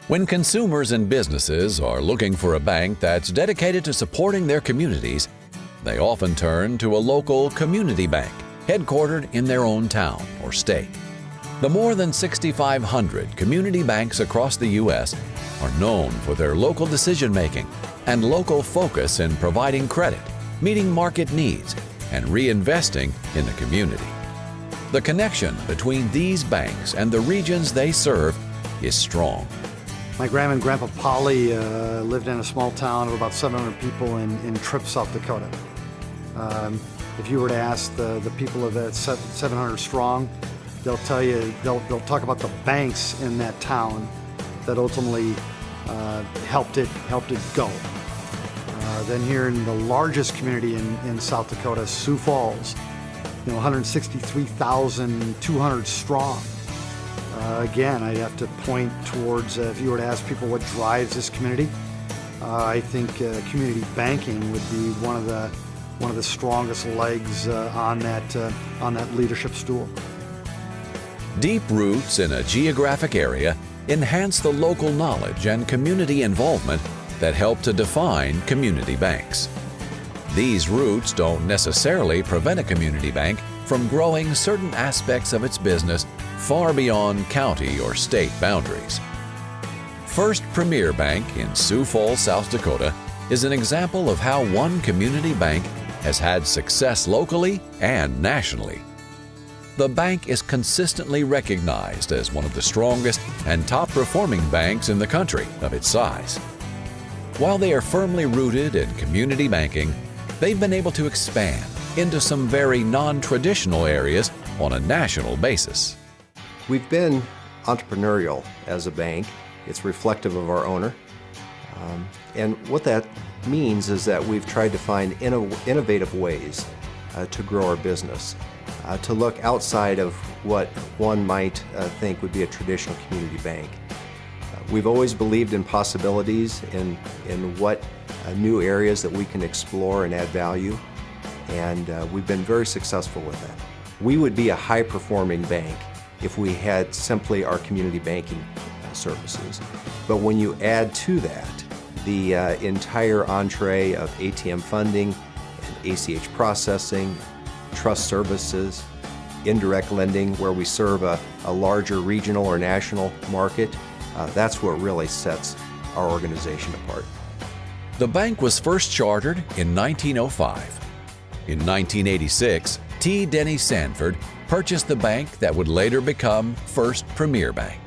When consumers and businesses are looking for a bank that's dedicated to supporting their communities, they often turn to a local community bank headquartered in their own town or state. The more than 6,500 community banks across the U.S. are known for their local decision-making and local focus in providing credit, meeting market needs, and reinvesting in the community. The connection between these banks and the regions they serve is strong. My grandma and grandpa Polly lived in a small town of about 700 people in Tripp, South Dakota. If you were to ask the people of that 700 strong, they'll tell you, they'll talk about the banks in that town that ultimately helped it go. Then here in the largest community in South Dakota, Sioux Falls, 163,200 strong. Again, I'd have to point towards, if you were to ask people what drives this community, I think community banking would be one of the strongest legs on that leadership stool. Deep roots in a geographic area enhance the local knowledge and community involvement that help to define community banks. These roots don't necessarily prevent a community bank from growing certain aspects of its business far beyond county or state boundaries. First Premier Bank in Sioux Falls, South Dakota is an example of how one community bank has had success locally and nationally. The bank is consistently recognized as one of the strongest and top-performing banks in the country of its size. While they are firmly rooted in community banking, they've been able to expand into some very non-traditional areas on a national basis. We've been entrepreneurial as a bank. It's reflective of our owner. And what that means is that we've tried to find innovative ways to grow our business, to look outside of what one might think would be a traditional community bank. We've always believed in possibilities, in what new areas that we can explore and add value, and we've been very successful with that. We would be a high-performing bank if we had simply our community banking services. But when you add to that the entire entree of ATM funding, and ACH processing, trust services, indirect lending, where we serve a larger regional or national market, that's what really sets our organization apart. The bank was first chartered in 1905. In 1986, T. Denny Sanford purchased the bank that would later become First Premier Bank.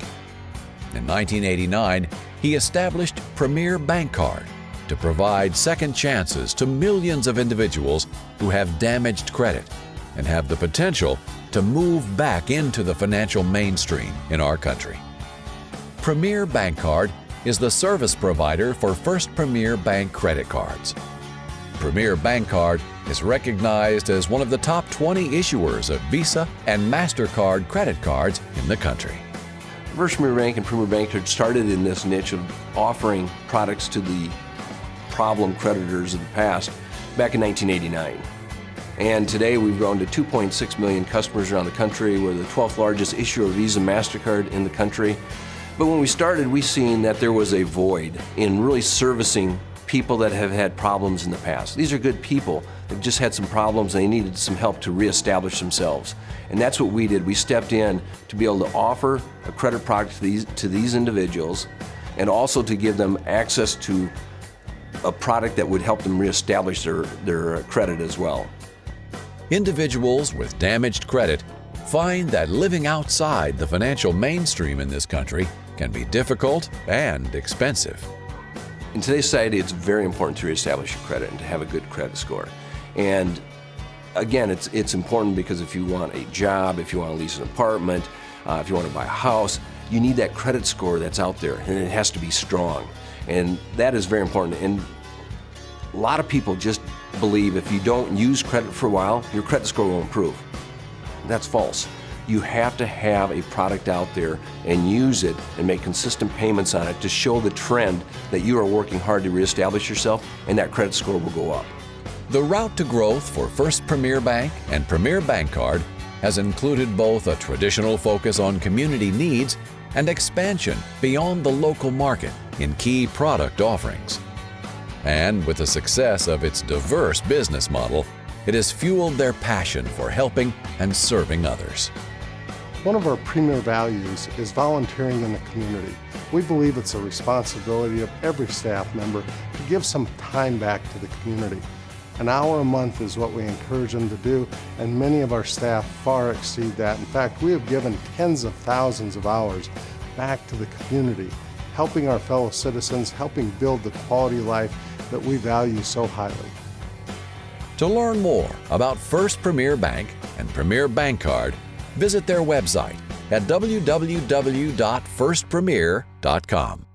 In 1989, he established Premier Bank Card to provide second chances to millions of individuals who have damaged credit and have the potential to move back into the financial mainstream in our country. Premier Bank Card is the service provider for First Premier Bank credit cards. Premier Bank Card is recognized as one of the top 20 issuers of Visa and MasterCard credit cards in the country. First Premier Bank and Premier Bank Card started in this niche of offering products to the problem creditors of the past back in 1989. And today we've grown to 2.6 million customers around the country. We're the 12th largest issuer of Visa and MasterCard in the country. But when we started, we seen that there was a void in really servicing people that have had problems in the past. These are good people that just had some problems and they needed some help to reestablish themselves. And that's what we did. We stepped in to be able to offer a credit product to these individuals, and also to give them access to a product that would help them reestablish their credit as well. Individuals with damaged credit find that living outside the financial mainstream in this country can be difficult and expensive. In today's society, it's very important to reestablish your credit and to have a good credit score. And again, it's important because if you want a job, if you want to lease an apartment, if you want to buy a house, you need that credit score that's out there, and it has to be strong. And that is very important. And a lot of people just believe if you don't use credit for a while, your credit score will improve. That's false. You have to have a product out there and use it and make consistent payments on it to show the trend that you are working hard to reestablish yourself, and that credit score will go up. The route to growth for First Premier Bank and Premier Bank Card has included both a traditional focus on community needs and expansion beyond the local market in key product offerings. And with the success of its diverse business model, it has fueled their passion for helping and serving others. One of our premier values is volunteering in the community. We believe it's a responsibility of every staff member to give some time back to the community. An hour a month is what we encourage them to do, and many of our staff far exceed that. In fact, we have given tens of thousands of hours back to the community, helping our fellow citizens, helping build the quality life that we value so highly. To learn more about First Premier Bank and Premier Bank Card, visit their website at www.firstpremier.com.